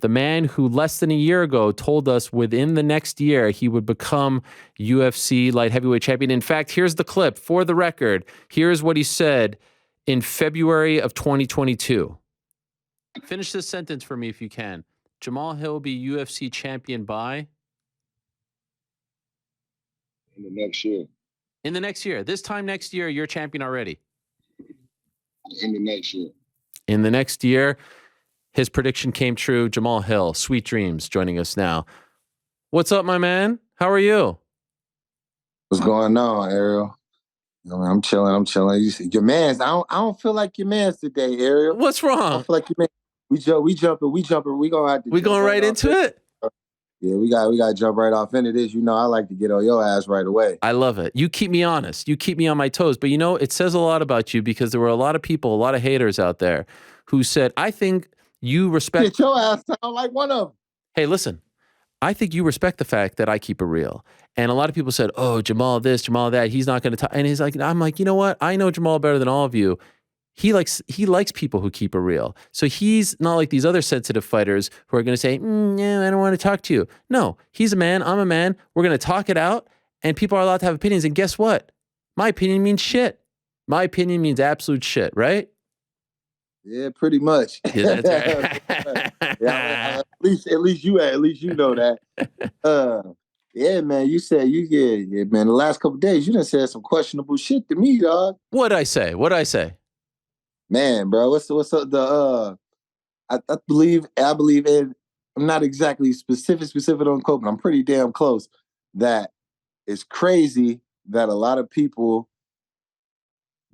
The man who less than a year ago told us within the next year he would become UFC light heavyweight champion. In fact, here's the clip for the record. Here's what he said in February of 2022. Finish this sentence for me if you can. Jamahal Hill will be UFC champion by? In the next year. In the next year. This time next year, you're champion already. In the next year. In the next year, his prediction came true. Jamahal Hill, Sweet Dreams, joining us now. What's up, my man? How are you? What's going on, Ariel? I'm chilling. You see, your man's. I don't feel like your man's today, Ariel. What's wrong? I don't feel like your man. We jumping. We gonna have to. We going right into it. Yeah, we got to jump right off into this. You know, I like to get on your ass right away. I love it. You keep me honest. You keep me on my toes. But you know, it says a lot about you because there were a lot of people, a lot of haters out there who said, I think you respect. Get your ass down like one of them. Hey, listen, I think you respect the fact that I keep it real. And a lot of people said, oh, Jamahal this, Jamahal that. He's not going to talk. And he's like, I'm like, you know what? I know Jamahal better than all of you. He likes people who keep it real. So he's not like these other sensitive fighters who are going to say, yeah, I don't want to talk to you. No, he's a man. I'm a man. We're going to talk it out. And people are allowed to have opinions. And guess what? My opinion means shit. My opinion means absolute shit, right? Yeah, pretty much. Yeah, that's right. Yeah, at least you know that. Yeah, man. You said yeah, man. The last couple of days, you done said some questionable shit to me, dog. What'd I say? Man, bro, what's up? I believe in. I'm not exactly specific on quote, but I'm pretty damn close. That it's crazy that a lot of people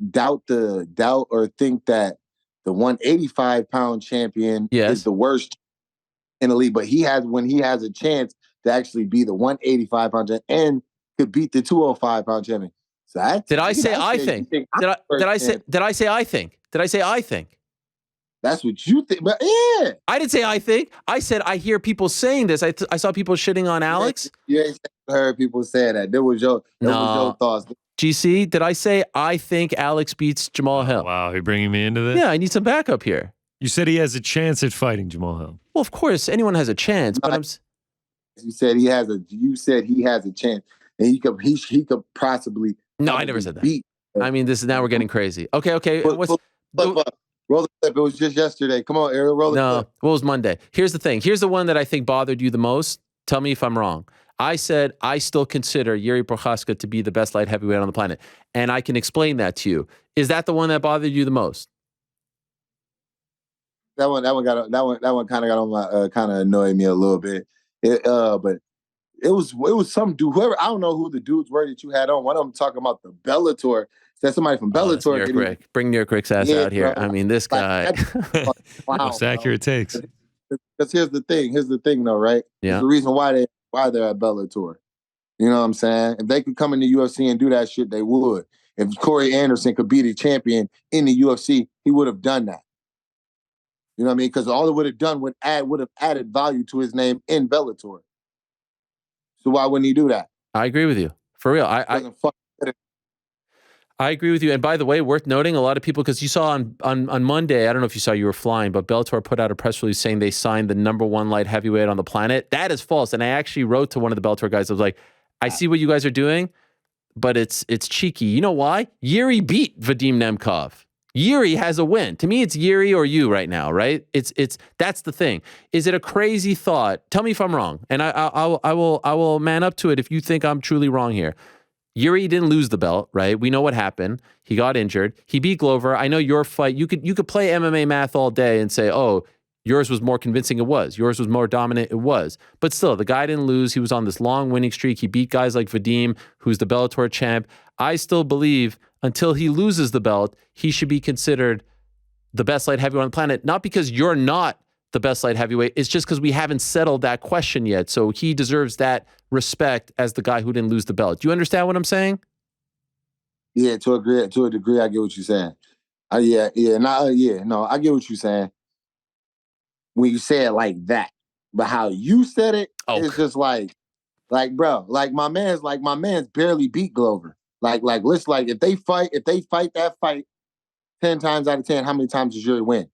doubt or think that the 185-pound champion is the worst in the league, but when he has a chance to actually be the 185-pound champion and could beat the 205-pound champion. So did I say I think? Did I say I think? Did I say I think? That's what you think, but yeah. I didn't say I think. I said I hear people saying this. I saw people shitting on Alex. You ain't heard people say that. That was your thoughts. GC, did I say I think Alex beats Jamahal Hill? Wow, you're bringing me into this? Yeah, I need some backup here. You said he has a chance at fighting Jamahal Hill. Well, of course, anyone has a chance, but You said he has a chance, and he could possibly. No, I never said that. I mean, now we're getting crazy. Okay. Roll the clip. It was just yesterday. Come on, Ariel. Roll the clip. Well, it was Monday. Here's the thing. Here's the one that I think bothered you the most. Tell me if I'm wrong. I said I still consider Jiri Prochazka to be the best light heavyweight on the planet, and I can explain that to you. Is that the one that bothered you the most? That one kind of got on my kind of annoyed me a little bit. But it was some dude. Whoever, I don't know who the dudes were that you had on. One of them talking about the Bellator. Said somebody from Bellator. New York Rick. Bring New York Rick's ass out here. Bro. I mean, this guy. Most accurate takes. Because here's the thing, though, right? Yeah. There's the reason why they're at Bellator. You know what I'm saying? If they could come in the UFC and do that shit, they would. If Corey Anderson could be the champion in the UFC, he would have done that. You know what I mean? Because all it would have done would have added value to his name in Bellator. So why wouldn't he do that? I agree with you. For real. I agree with you. And by the way, worth noting, a lot of people, because you saw on Monday, I don't know if you saw, you were flying, but Bellator put out a press release saying they signed the #1 light heavyweight on the planet. That is false. And I actually wrote to one of the Bellator guys. I was like, I see what you guys are doing, but it's cheeky. You know why? Jiri beat Vadim Nemkov. Jiri has a win. To me, it's Jiri or you right now, right? That's the thing. Is it a crazy thought? Tell me if I'm wrong, and I will man up to it if you think I'm truly wrong here. Jiri didn't lose the belt, right? We know what happened. He got injured. He beat Glover. I know your fight. You could play MMA math all day and say, oh, yours was more convincing. It was. Yours was more dominant. It was. But still, the guy didn't lose. He was on this long winning streak. He beat guys like Vadim, who's the Bellator champ. I still believe until he loses the belt, he should be considered the best light heavyweight on the planet. Not because you're not the best light heavyweight. It's just because we haven't settled that question yet. So he deserves that respect as the guy who didn't lose the belt. Do you understand what I'm saying? Yeah, to a degree, I get what you're saying. I get what you're saying. When you say it like that, but how you said it, it's just like, bro, like my man's barely beat Glover. If they fight that fight 10 times out of 10, how many times does Jiri win?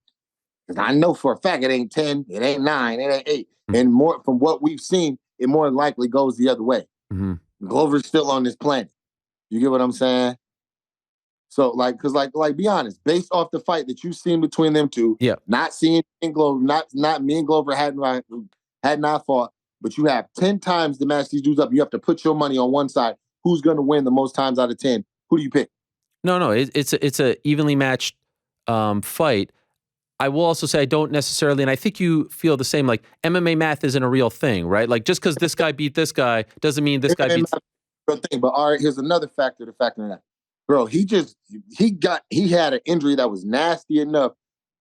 I know for a fact it ain't 10, it ain't 9, it ain't 8. And more from what we've seen, it more than likely goes the other way. Glover's still on this planet. You get what I'm saying? So, cause be honest, based off the fight that you've seen between them two, not seeing me and Glover, not me and Glover had not fought, but you have 10 times to match these dudes up. You have to put your money on one side. Who's gonna win the most times out of 10? Who do you pick? No, it's a evenly matched fight. I will also say I don't necessarily, and I think you feel the same, like MMA math isn't a real thing, right? Like just because this guy beat this guy doesn't mean this guy beats. Thing, but all right, here's another factor to factor in that. Bro, he had an injury that was nasty enough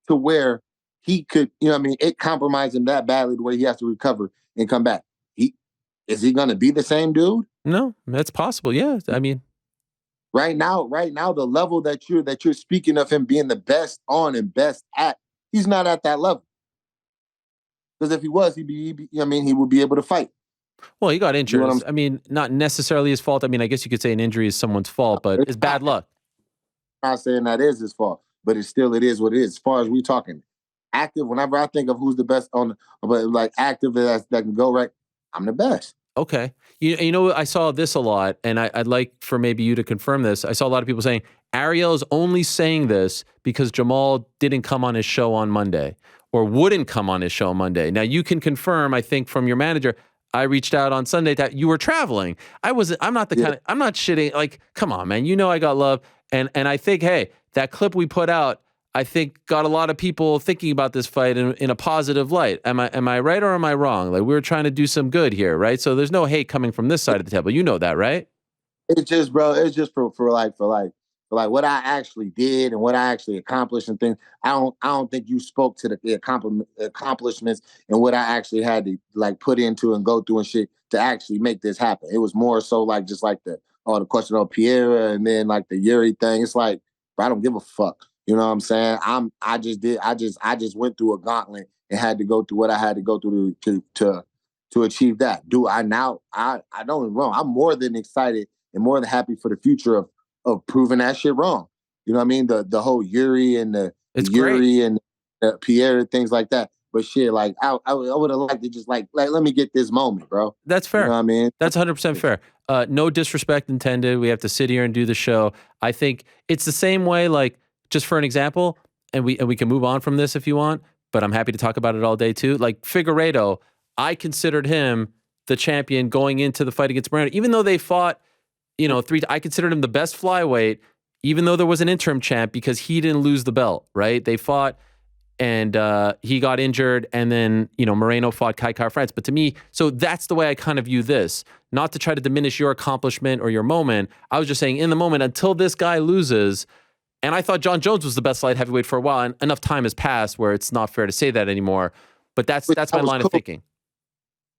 to where he could, it compromised him that badly to where he has to recover and come back. Is he gonna be the same dude? No, that's possible. Yeah. I mean, right now, the level that you're speaking of him being the best on and best at, he's not at that level. Because if he was, he would be able to fight. Well, he got injured. You know I mean, not necessarily his fault. I mean, I guess you could say an injury is someone's fault, but it's bad luck. I'm not saying that is his fault, but it is what it is. As far as we talking active, whenever I think of who's the best but active that can go right, I'm the best. Okay. You know, I saw this a lot, and I'd like for maybe you to confirm this. I saw a lot of people saying Ariel is only saying this because Jamal didn't come on his show on Monday or wouldn't come on his show on Monday. Now, you can confirm, I think, from your manager, I reached out on Sunday that you were traveling. I'm not shitting. Like, come on, man. You know I got love. And I think, hey, that clip we put out, I think got a lot of people thinking about this fight in a positive light. Am I right or am I wrong? Like, we were trying to do some good here, right? So there's no hate coming from this side of the table. You know that, right? It's just, bro, it's just for what I actually did and what I actually accomplished and things. I don't think you spoke to the accomplishments and what I actually had to put into and go through and shit to actually make this happen. It was more so the question of Pereira and then the Jiri thing. It's like, bro, I don't give a fuck. You know what I'm saying? I just went through a gauntlet and had to go through what I had to go through to achieve that. Do I now? I don't get me wrong. I'm more than excited and more than happy for the future of proving that shit wrong. You know what I mean? The whole Jiri and the Jiri and the Pierre, things like that. But shit, I would have liked to just let me get this moment, bro. That's fair. You know what I mean? That's 100% fair. No disrespect intended. We have to sit here and do the show. I think it's the same way, just for an example, and we can move on from this if you want, but I'm happy to talk about it all day too. Like Figueiredo, I considered him the champion going into the fight against Moreno, even though they fought, I considered him the best flyweight, even though there was an interim champ because he didn't lose the belt, right? They fought and he got injured and then, Moreno fought Kai France. But to me, so that's the way I kind of view this, not to try to diminish your accomplishment or your moment. I was just saying in the moment until this guy loses, and I thought John Jones was the best light heavyweight for a while, and enough time has passed where it's not fair to say that anymore. But that's my line of thinking.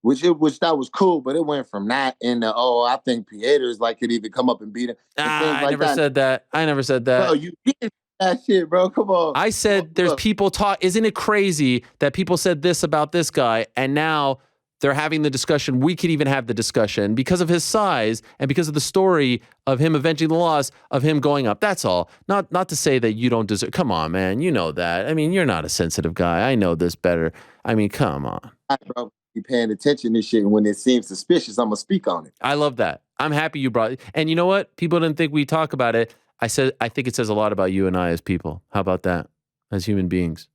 Which that was cool, but it went from that into I think Pieters could even come up and beat him. I never said that. Bro, you did that shit, bro. Come on. I said there's people talk. Isn't it crazy that people said this about this guy, and now they're having the discussion? We could even have the discussion because of his size and because of the story of him avenging the loss of him going up. That's all. Not to say that you don't deserve. Come on, man. You know that. I mean, you're not a sensitive guy. I know this better. I mean, come on. Bro, you paying attention to shit, and when it seems suspicious, I'm gonna speak on it. I love that. I'm happy you brought it. And you know what? People didn't think we talk about it. I think it says a lot about you and I as people. How about that? As human beings.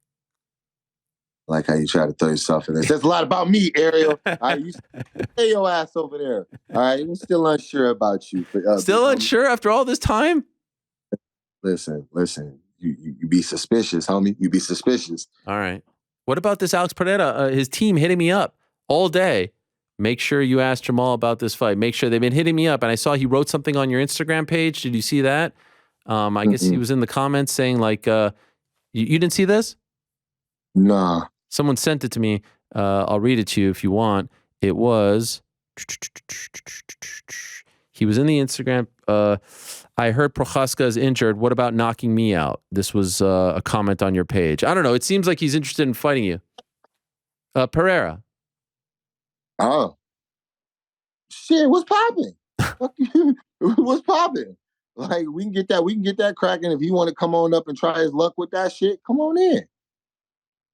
I like how you try to throw yourself in there. It says a lot about me, Ariel. All right, you stay your ass over there. All right, I'm still unsure about you. Still unsure after all this time? Listen. You be suspicious, homie. You be suspicious. All right. What about this Alex Pereira? His team hitting me up all day. Make sure you ask Jamal about this fight. Make sure they've been hitting me up. And I saw he wrote something on your Instagram page. Did you see that? I guess he was in the comments saying you didn't see this? Nah. Someone sent it to me. I'll read it to you if you want. It was, he was in the Instagram. I heard Prochazka is injured. What about knocking me out? This was a comment on your page. I don't know. It seems like he's interested in fighting you. Pereira. Oh. Shit, what's popping? What's popping? We can get that cracking. If you want to come on up and try his luck with that shit, come on in.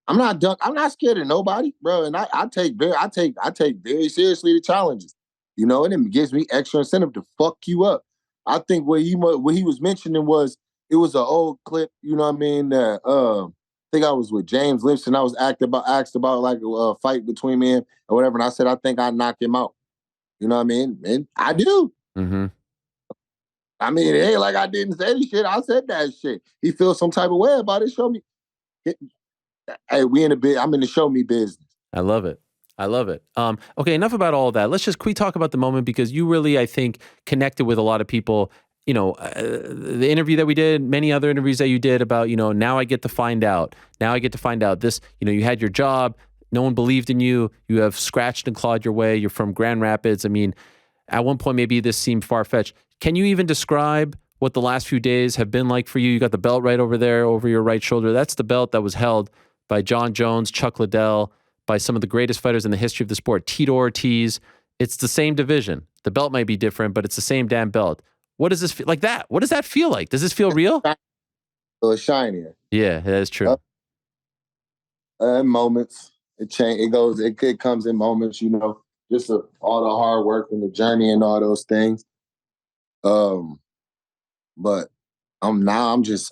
I'm not scared of nobody, bro. And I take very seriously the challenges. You know, and it gives me extra incentive to fuck you up. I think what he was mentioning was it was an old clip. You know what I mean? That I think I was with James Lipson. I was asked about like a fight between me and or whatever, and I said I think I knocked him out. You know what I mean? And I do. Mm-hmm. I mean, it ain't like I didn't say the shit. I said that shit. He feels some type of way about it. Show me. Hey, I'm in the show me business. I love it. I love it. Okay, enough about all of that. Can we talk about the moment, because you really, I think, connected with a lot of people. You know, the interview that we did, many other interviews that you did about, you know, now I get to find out. Now I get to find out this, you know, you had your job. No one believed in you. You have scratched and clawed your way. You're from Grand Rapids. I mean, at one point, maybe this seemed far-fetched. Can you even describe what the last few days have been like for you? You got the belt right over there, over your right shoulder. That's the belt that was held by John Jones, Chuck Liddell, by some of the greatest fighters in the history of the sport, Tito Ortiz. It's the same division. The belt might be different, but it's the same damn belt. What does this feel like? What does that feel like? Does this feel real? It's shinier. Yeah, that is true. In moments, it comes in moments, you know, just all the hard work and the journey and all those things. But I'm just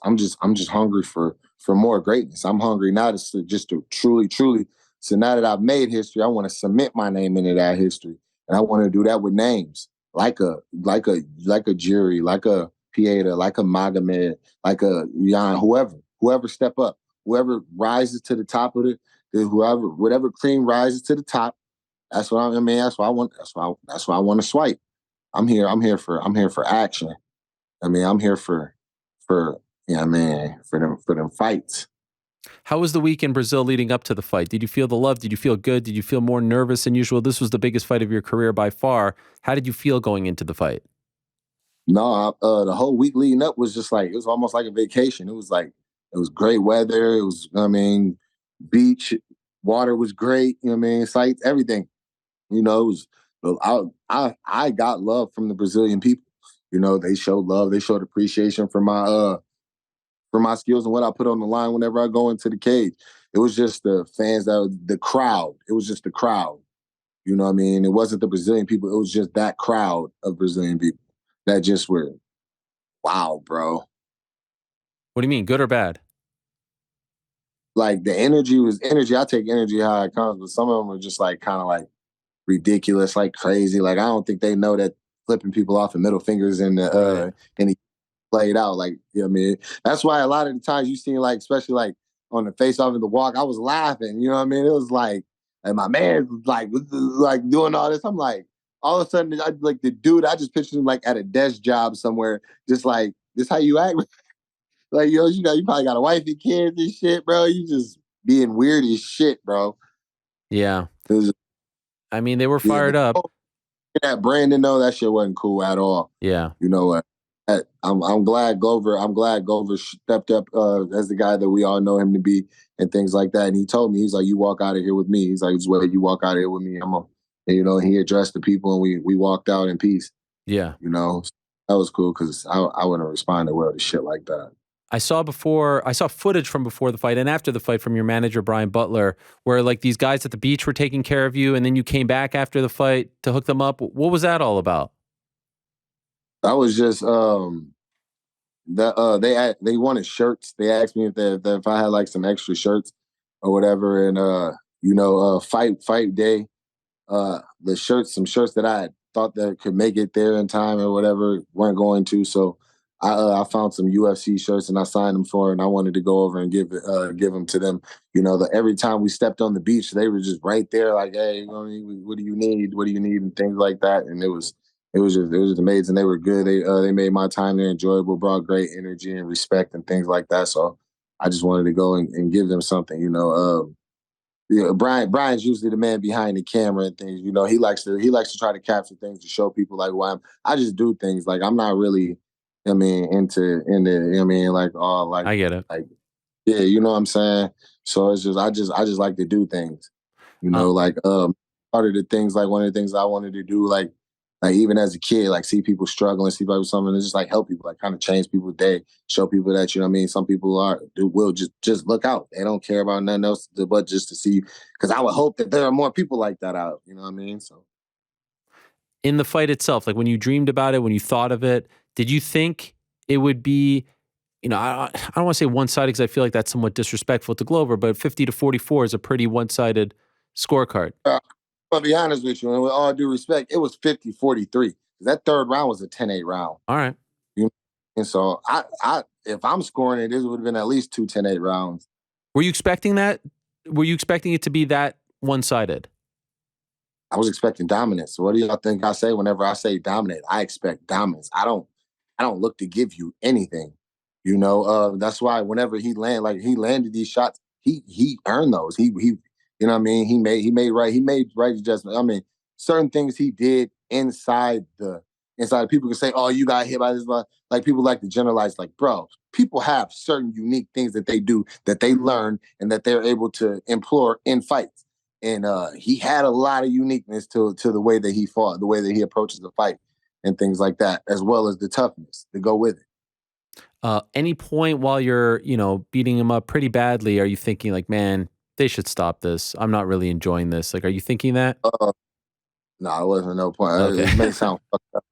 hungry for more greatness. I'm hungry now to truly. So now that I've made history, I want to cement my name into that history, and I want to do that with names like a Jiri, like a Pereira, like a Magomed, like a Jan, whoever step up, whoever rises to the top of it, whatever cream rises to the top. That's what I mean. That's what I want. That's why I want to swipe. I'm here for action. I mean, I'm here for yeah, man, for them fights. How was the week in Brazil leading up to the fight? Did you feel the love? Did you feel good? Did you feel more nervous than usual? This was the biggest fight of your career by far. How did you feel going into the fight? No, the whole week leading up was just like, it was almost like a vacation. It was great weather. It was, I mean, beach, water was great. You know what I mean? Sights, everything. You know, it was, I got love from the Brazilian people. You know, they showed love. They showed appreciation for my skills and what I put on the line whenever I go into the cage. It was just the fans, the crowd. It was just the crowd. You know what I mean? It wasn't the Brazilian people. It was just that crowd of Brazilian people that just were, wow, bro. What do you mean, good or bad? Like the energy was energy. I take energy how it comes, but some of them are just like kind of like ridiculous, like crazy. Like I don't think they know that flipping people off the middle fingers in the played out. Like, you know what I mean? That's why a lot of the times you see like, especially like on the face off of the walk, I was laughing. You know what I mean? It was like, and my man was like doing all this. I'm like, all of a sudden, like the dude, I just pictured him like at a desk job somewhere, just like, this how you act? Like, yo, you know, you probably got a wife and kids and shit, bro. You just being weird as shit, bro. Yeah. I mean, they were fired up. That Brandon, though, that shit wasn't cool at all. Yeah. You know what? I'm glad Glover stepped up as the guy that we all know him to be and things like that. And he told me, he's like, you walk out of here with me. He's like, well, you walk out of here with me. And, you know, he addressed the people and we walked out in peace. Yeah. You know, that was cool because I wouldn't have responded well to shit like that. I saw footage from before the fight and after the fight from your manager, Brian Butler, where like these guys at the beach were taking care of you and then you came back after the fight to hook them up. What was that all about? I was just they wanted shirts. They asked me if I had like some extra shirts or whatever, and you know, fight day, some shirts that I had thought that could make it there in time or whatever weren't going to. So I found some UFC shirts and I signed them for, and I wanted to go over and give them to them. You know, every time we stepped on the beach, they were just right there, like, hey, what do you need? What do you need? And things like that. And it was just amazing. They were good. They made my time there enjoyable, brought great energy and respect and things like that. So I just wanted to go and give them something. You know, Brian's usually the man behind the camera and things. You know, he likes to try to capture things to show people like why I just do things. Like I'm not really, I mean, into I mean, like like I get it. Like yeah, you know what I'm saying. So it's just I just like to do things. You know, like part of the things, like one of the things I wanted to do, like like even as a kid, like see people struggling, see people something, and just like help people, like kind of change people's day, show people that, you know what I mean? Some people will just look out. They don't care about nothing else but just to see you. Because I would hope that there are more people like that out, you know what I mean? So In the fight itself, like when you dreamed about it, when you thought of it, did you think it would be, I don't want to say one-sided because I feel like that's somewhat disrespectful to Glover, but 50-44 is a pretty one-sided scorecard. I'll be honest with you, and with all due respect, it was 50-43. That third round was a 10-8 round. All right. And so I if I'm scoring it, this would have been at least 2 10-8 rounds. Were you expecting that? Were you expecting it to be that one-sided? I was expecting dominance. So what do y'all think I say whenever I say dominate? I expect dominance. I don't look to give you anything. That's why whenever he landed these shots, he earned those. He you know what I mean? He made right adjustment. I mean, certain things he did inside people can say, oh, you got hit by this. Like people like to generalize, like, bro, people have certain unique things that they do that they learn and that they're able to employ in fights. And he had a lot of uniqueness to the way that he fought, the way that he approaches the fight and things like that, as well as the toughness to go with it. Any point while you're, beating him up pretty badly, are you thinking like, man, they should stop this? I'm not really enjoying this. Like, are you thinking that? No, it wasn't no point. Okay. It may sound fucked up.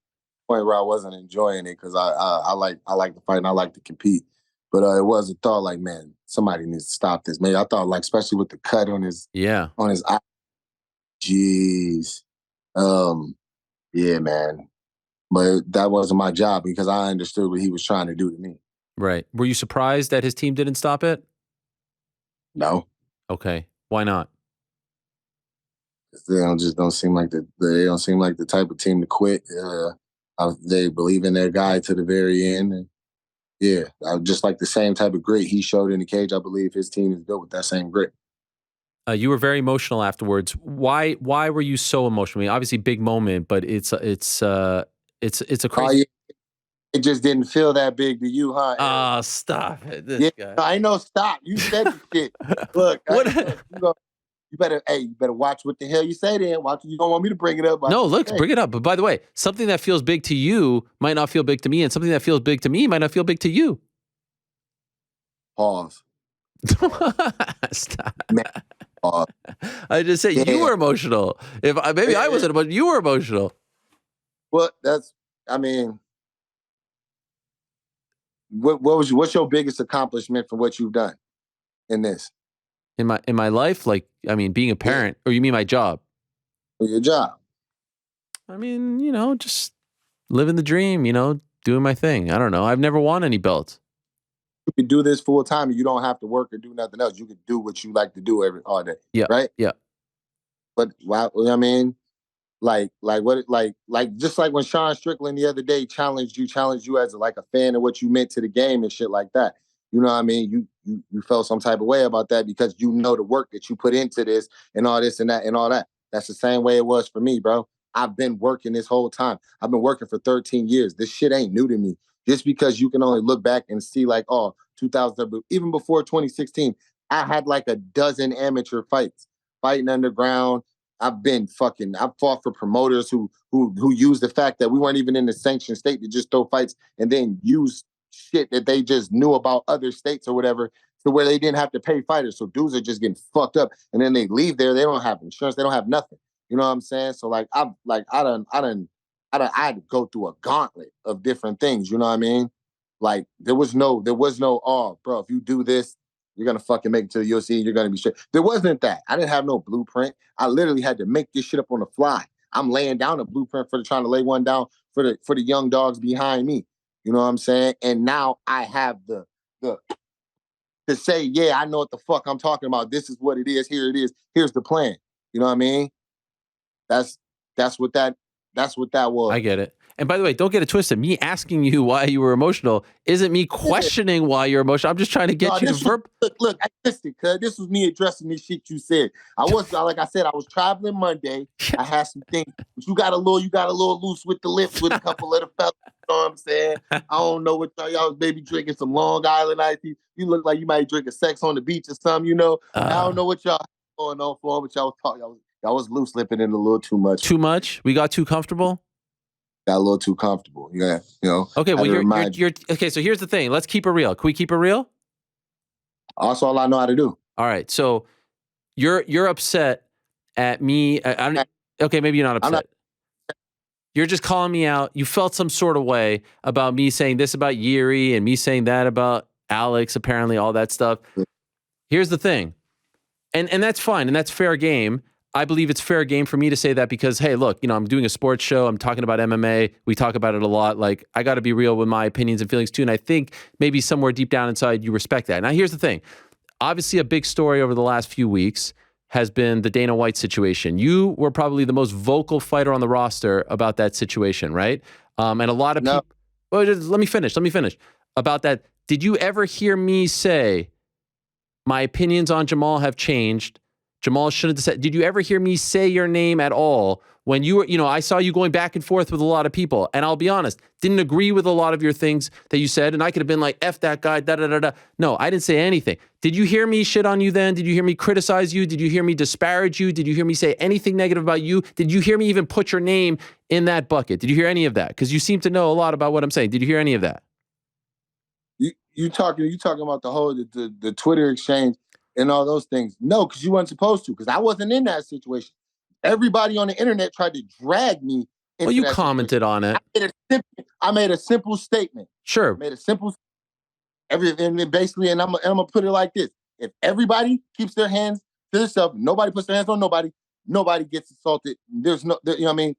Point where I wasn't enjoying it because I like to fight and I like to compete. But it was a thought like, man, somebody needs to stop this. Maybe I thought like, especially with the cut on his eye. Jeez. Yeah, man. But that wasn't my job because I understood what he was trying to do to me. Right. Were you surprised that his team didn't stop it? No. Okay. Why not? They don't seem like the type of team to quit. They believe in their guy to the very end. And yeah, just like the same type of grit he showed in the cage. I believe his team is built with that same grit. You were very emotional afterwards. Why were you so emotional? I mean, obviously, big moment, but it's a crazy. Oh, yeah. It just didn't feel that big to you, huh? Oh, stop it! This guy. I know. Stop. You said the shit. Look, you better watch what the hell you say then. Watch. You don't want me to bring it up. No, look, bring it up. But by the way, something that feels big to you might not feel big to me, and something that feels big to me might not feel big to you. Pause. Stop. Man, pause. I just said you were emotional. I wasn't, but you were emotional. Well, what's your biggest accomplishment for what you've done in this? In my life, like, I mean, being a parent, or you mean my job? Your job. I mean, just living the dream, doing my thing. I don't know. I've never won any belts. You can do this full time and you don't have to work or do nothing else. You can do what you like to do all day. Yeah. Right? Yeah. But I mean, just like when Sean Strickland the other day challenged you as a fan of what you meant to the game and shit like that. You know what I mean? You felt some type of way about that because you know the work that you put into this and all this and that and all that. That's the same way it was for me, bro. I've been working this whole time. I've been working for 13 years. This shit ain't new to me. Just because you can only look back and see 2000, even before 2016, I had like a dozen amateur fights, fighting underground. I've fought for promoters who use the fact that we weren't even in the sanctioned state to just throw fights and then use shit that they just knew about other states or whatever to where they didn't have to pay fighters. So dudes are just getting fucked up and then they leave there. They don't have insurance. They don't have nothing. You know what I'm saying? So I had to go through a gauntlet of different things. You know what I mean? Like there was no, oh, bro, if you do this, you're going to fucking make it to the UFC. You're going to be straight. There wasn't that. I didn't have no blueprint. I literally had to make this shit up on the fly. I'm laying down a blueprint trying to lay one down for the young dogs behind me. You know what I'm saying? And now I have the to say, yeah, I know what the fuck I'm talking about. This is what it is. Here it is. Here's the plan. You know what I mean? That's what that was. I get it. And by the way, don't get it twisted. Me asking you why you were emotional isn't me questioning why you're emotional. I'm just trying to get you to Look, I missed it, cuz this was me addressing this shit you said. I was traveling Monday. I had some things. But you got a little loose with the lips with a couple of the fellas. You know what I'm saying? I don't know what y'all was maybe drinking some Long Island iced tea. You look like you might drink a Sex on the Beach or something, I don't know what y'all going on for, but y'all was talking. Y'all was loose lipping in a little too much. Too much? We got too comfortable? got a little too comfortable. Yeah, you know. Okay, well, you're okay. So here's the thing. Let's keep it real. Can we keep it real? That's all I know how to do. All right. So you're upset at me. Okay, maybe you're not upset. You're just calling me out. You felt some sort of way about me saying this about Jiri and me saying that about Alex, apparently, all that stuff. Here's the thing. And that's fine, and that's fair game. I believe it's fair game for me to say that because, hey, look, you know, I'm doing a sports show. I'm talking about MMA. We talk about it a lot. Like, I got to be real with my opinions and feelings too. And I think maybe somewhere deep down inside, you respect that. Now, here's the thing. Obviously, a big story over the last few weeks has been the Dana White situation. You were probably the most vocal fighter on the roster about that situation, right? And a lot of people. Well, let me finish. About that. Did you ever hear me say, my opinions on Jamahal have changed? Jamahal shouldn't have said. Did you ever hear me say your name at all when you were, you know, I saw you going back and forth with a lot of people, and I'll be honest, didn't agree with a lot of your things that you said, and I could have been like, F that guy, da-da-da-da. No, I didn't say anything. Did you hear me shit on you then? Did you hear me criticize you? Did you hear me disparage you? Did you hear me say anything negative about you? Did you hear me even put your name in that bucket? Did you hear any of that? Because you seem to know a lot about what I'm saying. Did you hear any of that? You talking about the whole the Twitter exchange and all those things. No, because you weren't supposed to, because I wasn't in that situation. Everybody on the internet tried to drag me into well, you that commented situation. on it. I made a simple statement. Sure. I made a simple everything basically, and I'm gonna put it like this. If everybody keeps their hands to themselves, nobody puts their hands on nobody, nobody gets assaulted. There's no, you know what I mean?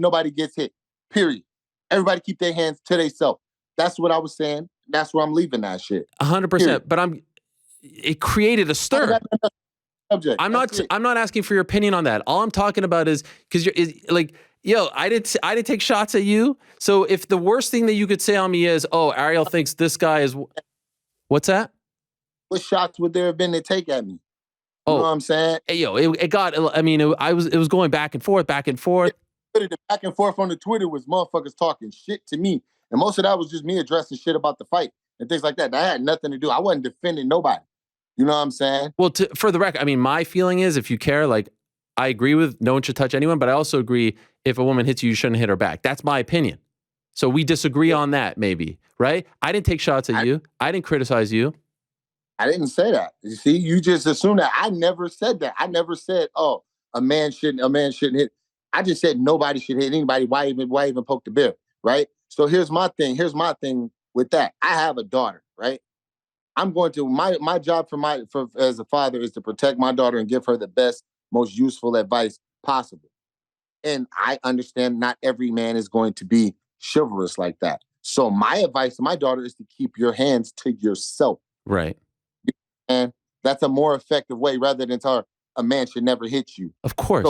Nobody gets hit. Period. Everybody keep their hands to themselves. That's what I was saying. That's where I'm leaving that shit. 100%. But it created a stir. I'm not asking for your opinion on that. All I'm talking about is because you're like, yo, I didn't take shots at you. So if the worst thing that you could say on me is, oh, Ariel thinks this guy is, what's that? What shots would there have been to take at me? You know what I'm saying? Hey, yo, it got. I mean, it was going back and forth. The back and forth on the Twitter was motherfuckers talking shit to me, and most of that was just me addressing shit about the fight and things like that. That had nothing to do. I wasn't defending nobody. You know what I'm saying? Well, for the record, I mean, my feeling is, if you care, like, I agree with no one should touch anyone, but I also agree if a woman hits you, you shouldn't hit her back. That's my opinion. So we disagree on that, maybe, right? I didn't take shots at you. I didn't criticize you. I didn't say that. You see, you just assume that. I never said that. I never said, oh, a man shouldn't hit. I just said nobody should hit anybody. Why even poke the bear, right? So here's my thing with that. I have a daughter, right? I'm going to my job as a father is to protect my daughter and give her the best, most useful advice possible. And I understand not every man is going to be chivalrous like that. So my advice to my daughter is to keep your hands to yourself. Right. And that's a more effective way rather than tell her a man should never hit you. Of course.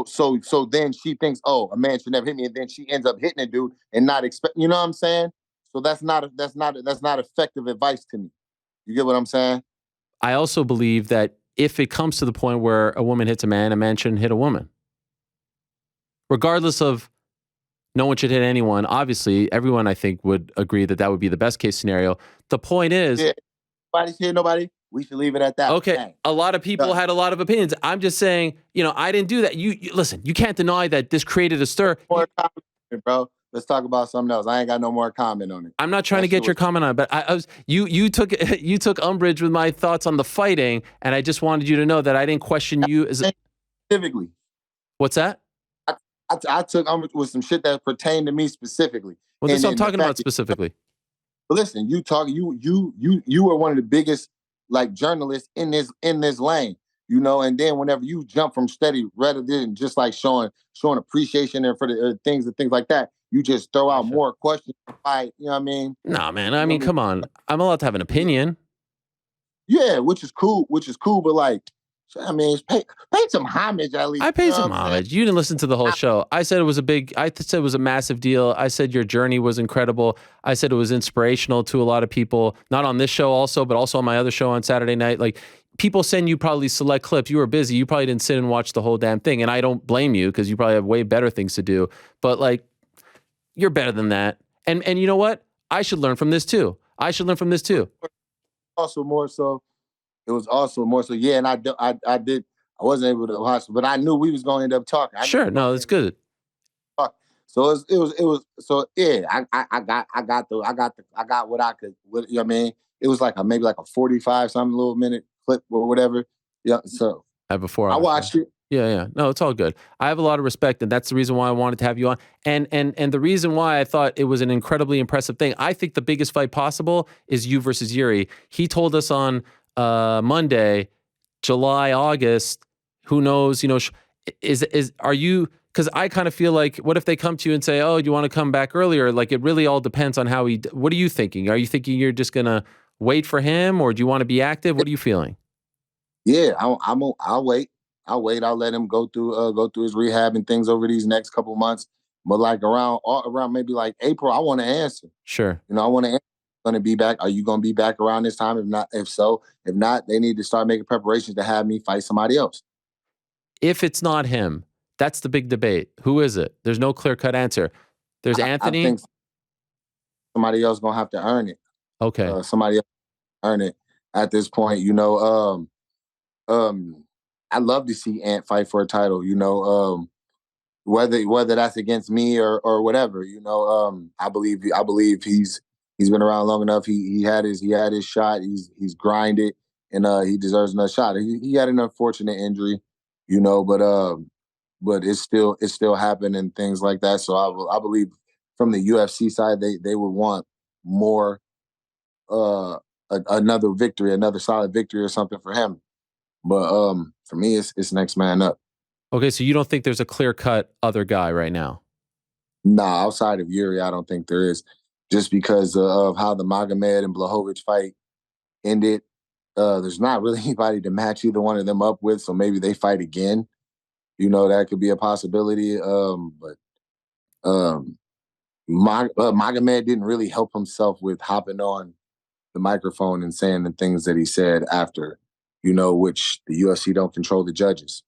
So then she thinks, oh, a man should never hit me, and then she ends up hitting a dude and not expect. You know what I'm saying? So that's not effective advice to me. You get what I'm saying? I also believe that if it comes to the point where a woman hits a man shouldn't hit a woman. Regardless of no one should hit anyone. Obviously, everyone, I think, would agree that would be the best case scenario. The point is, nobody's hitting nobody. We should leave it at that. Okay. Dang. A lot of people had a lot of opinions. I'm just saying, you know, I didn't do that. You listen, you can't deny that this created a stir. More comment, bro. Let's talk about something else. I ain't got no more comment on it. I'm not trying to get your comment on it, but you took umbrage with my thoughts on the fighting, and I just wanted you to know that I didn't question you as specifically. What's that? I took umbrage with some shit that pertained to me specifically. Well, that's what I'm talking about specifically. Listen, you are one of the biggest like journalists in this lane, you know. And then whenever you jump from steady rather than just like showing appreciation and for the things and things like that, you just throw out more questions. Like, you know what I mean? Nah, man. I mean, come on. I'm allowed to have an opinion. Yeah, which is cool. But like, I mean, pay some homage at least. I paid some homage. You didn't listen to the whole show. I said it was a massive deal. I said your journey was incredible. I said it was inspirational to a lot of people, not on this show also, but also on my other show on Saturday night. Like, people send you probably select clips. You were busy. You probably didn't sit and watch the whole damn thing. And I don't blame you because you probably have way better things to do. But like, you're better than that. And you know what? I should learn from this too. Also more so. It was also more so, yeah, and I wasn't able to watch, but I knew we was going to end up talking. Sure, no, that's good. So it was so yeah. I got what I could. What, you know what I mean? It was like maybe like a 45 something little minute clip or whatever. Yeah. So Before I watched it. Yeah. No, it's all good. I have a lot of respect, and that's the reason why I wanted to have you on. And the reason why I thought it was an incredibly impressive thing. I think the biggest fight possible is you versus Jiri. He told us on Monday, July, August. Who knows? You know, are you? Because I kind of feel like, what if they come to you and say, "Oh, do you want to come back earlier?" Like, it really all depends on how he. What are you thinking? Are you thinking you're just gonna wait for him, or do you want to be active? What are you feeling? Yeah, I'll wait. I'll wait. I'll let him go through his rehab and things over these next couple months. But like around maybe like April, I want to answer. Sure. You know, I want to answer. Going to be back? Are you going to be back around this time? If not, if so, if not, they need to start making preparations to have me fight somebody else. If it's not him, that's the big debate. Who is it? There's no clear-cut answer. There's Anthony. I think somebody else gonna have to earn it. Okay. Somebody else earn it at this point. You know, I love to see Ant fight for a title. You know, whether that's against me or whatever. You know, I believe he's been around long enough. He had his shot. He's grinded, and he deserves another shot. He had an unfortunate injury, you know, but it's still happened and things like that. So I believe from the UFC side, they would want more, another victory, another solid victory or something for him. But for me, it's next man up. Okay, so you don't think there's a clear-cut other guy right now? Nah, outside of Jiri, I don't think there is. Just because of how the Magomed and Blachowicz fight ended, there's not really anybody to match either one of them up with. So maybe they fight again. You know, that could be a possibility. But Magomed didn't really help himself with hopping on the microphone and saying the things that he said after, you know, which the UFC don't control the judges.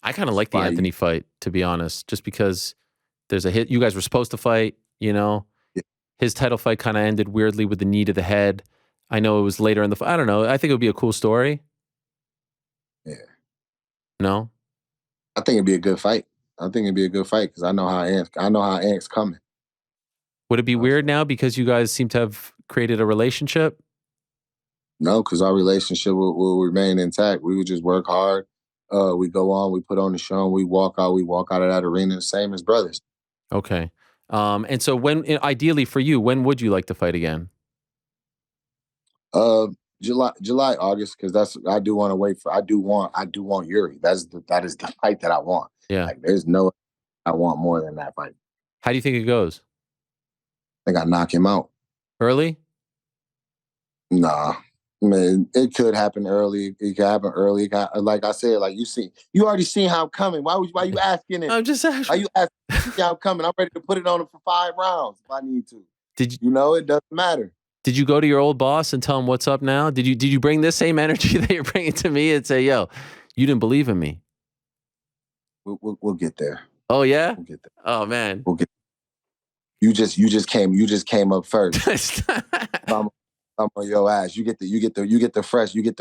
I kind of like the Anthony fight, to be honest, just because there's a hit. You guys were supposed to fight, you know. Yeah. His title fight kind of ended weirdly with the knee to the head. I know it was later in the fight. I don't know. I think it would be a cool story. Yeah. No? I think it'd be a good fight. I think it'd be a good fight because I know how Ant's coming. Would it be weird now because you guys seem to have created a relationship? No, because our relationship will remain intact. We would just work hard. We go on, we put on the show, and we walk out of that arena, same as brothers. Okay. And so ideally for you, when would you like to fight again? July, August, because I do want Jiri. That is the fight that I want. Yeah. Like I want more than that fight. How do you think it goes? I think I knock him out. Early? Nah. Man, it could happen early. It could happen early. Like I said, like you already seen how I'm coming. Why you asking it? I'm just asking. Why you asking how I'm coming? I'm ready to put it on him for 5 rounds if I need to. You know, it doesn't matter. Did you go to your old boss and tell him what's up now? Did you bring this same energy that you're bringing to me and say, yo, you didn't believe in me? We'll get there. Oh yeah? We'll get there. Oh man. We'll get there. You just came up first. I'm on your ass. You get the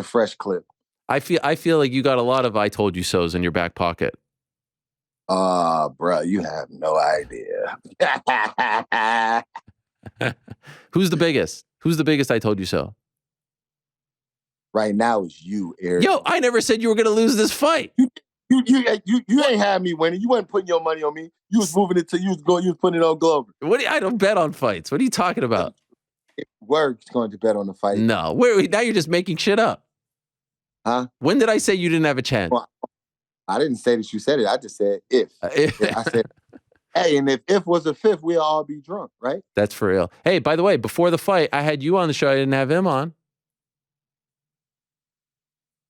fresh clip. I feel like you got a lot of I told you so's in your back pocket. Bro, you have no idea. Who's the biggest? Who's the biggest I told you so? Right now is you, Ariel. Yo, I never said you were gonna lose this fight. You ain't had me winning. You wasn't putting your money on me. You was moving it to you was putting it on Glover. I don't bet on fights. What are you talking about? We're going to bet on the fight. No, now you're just making shit up. Huh? When did I say you didn't have a chance? Well, I didn't say that you said it. I just said if. I said, hey, and if was a fifth, we'll all be drunk, right? That's for real. Hey, by the way, before the fight, I had you on the show. I didn't have him on.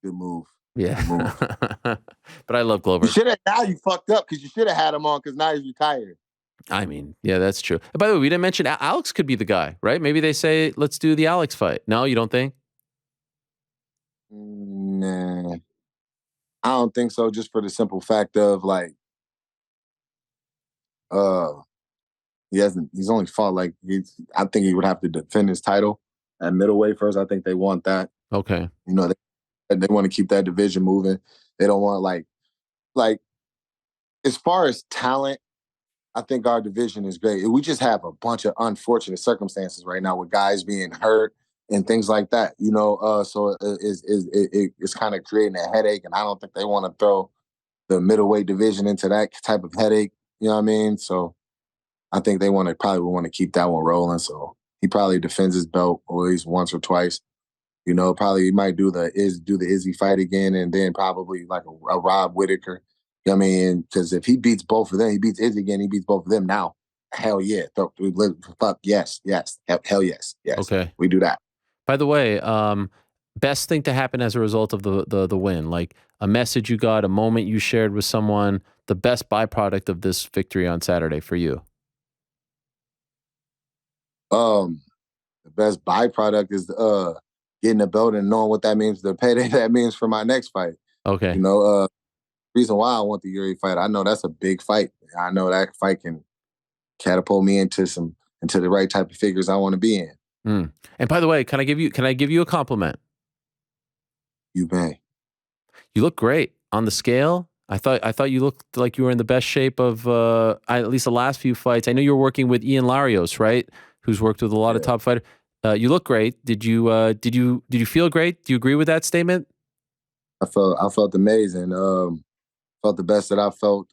Good move. Yeah. Good move. But I love Glover. Now you fucked up because you should have had him on because now he's retired. I mean, yeah, that's true. And by the way, we didn't mention Alex could be the guy, right? Maybe they say, let's do the Alex fight. No, you don't think? Nah. I don't think so, just for the simple fact of like, he's only fought like, I think he would have to defend his title at middleweight first. I think they want that. Okay. You know, they want to keep that division moving. They don't want like as far as talent, I think our division is great. We just have a bunch of unfortunate circumstances right now with guys being hurt and things like that. So it's kind of creating a headache, and I don't think they want to throw the middleweight division into that type of headache. You know what I mean? So I think they probably want to keep that one rolling. So he probably defends his belt at least once or twice. Probably he might do the Izzy fight again, and then probably like a Rob Whittaker. You know what I mean? Because if he beats both of them, he beats Izzy again, he beats both of them now. Hell yeah. Fuck yes. Hell yes. Yes. Okay. We do that. By the way, best thing to happen as a result of the win, like a message you got, a moment you shared with someone, the best byproduct of this victory on Saturday for you. The best byproduct is getting the belt and knowing what that means, the payday that means for my next fight. Okay. Reason why I want the Jiri fight, I know that's a big fight. I know that fight can catapult me into the right type of figures I want to be in. Mm. And by the way, can I give you a compliment? You may. You look great on the scale. I thought you looked like you were in the best shape of at least the last few fights. I know you were working with Ian Larios, right? Who's worked with a lot of top fighters. You look great. Did you feel great? Do you agree with that statement? I felt amazing. Felt the best that I felt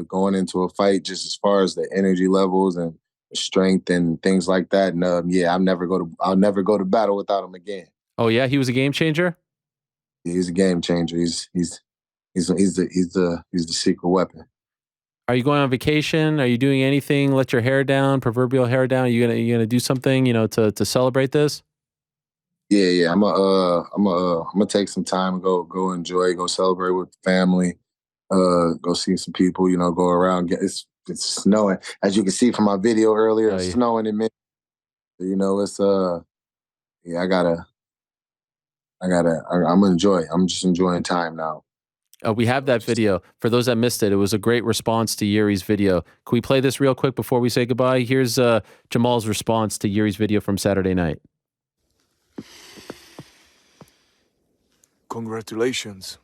going into a fight, just as far as the energy levels and strength and things like that. And I'll never go to battle without him again. Oh yeah, he was a game changer. He's a game changer. He's the secret weapon. Are you going on vacation? Are you doing anything? Let your hair down, proverbial hair down. Are you gonna do something, to celebrate this? Yeah. I'm gonna take some time and go enjoy, go celebrate with the family, go see some people. Go around. It's snowing, as you can see from my video earlier. It's snowing in Minnesota. It's I'm just enjoying time now. We have that video. For those that missed it, it was a great response to Jiri's video. Can we play this real quick before we say goodbye? Here's Jamal's response to Jiri's video from Saturday night. Congratulations.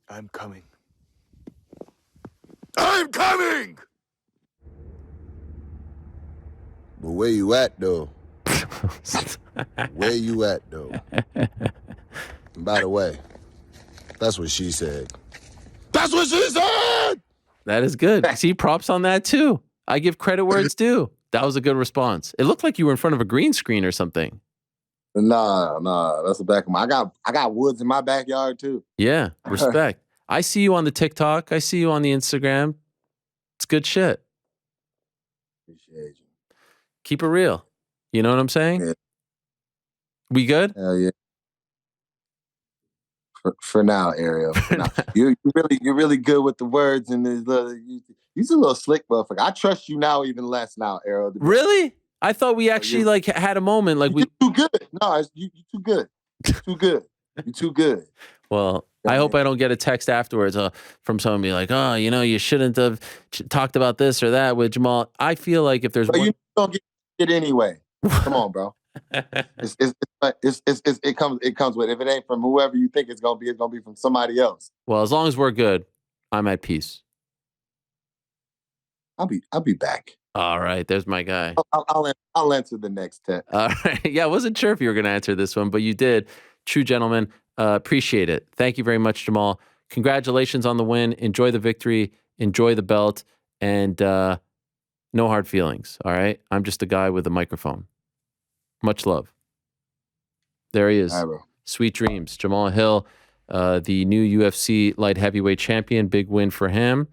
I'm coming. I'm coming! But where you at, though? Where you at, though? And by the way, that's what she said. That's what she said! That is good. See, props on that, too. I give credit where it's due. That was a good response. It looked like you were in front of a green screen or something. Nah, that's the back of my. I got woods in my backyard too. Yeah, respect. I see you on the TikTok. I see you on the Instagram. It's good shit. Appreciate you. Keep it real. You know what I'm saying? Yeah. We good? Hell yeah. For now, Ariel. For now. You're really good with the words and you're a little slick, motherfucker. I trust you now even less now, Ariel. Really? I thought we actually had a moment you're too good. No, you're too good. You're too good. You're too good. Well, I hope I don't get a text afterwards from someone be like, oh, you shouldn't have talked about this or that with Jamal. I feel like if there's one... you don't get it anyway. Come on, bro. It comes with, if it ain't from whoever you think it's gonna be from somebody else. Well, as long as we're good, I'm at peace. I'll be back. All right, there's my guy. I'll answer the next text. All right. Yeah, I wasn't sure if you were going to answer this one, but you did. True gentleman. Appreciate it. Thank you very much, Jamal. Congratulations on the win. Enjoy the victory. Enjoy the belt. And no hard feelings, all right? I'm just a guy with a microphone. Much love. There he is. All right, bro. Sweet dreams. Jamahal Hill, the new UFC light heavyweight champion. Big win for him.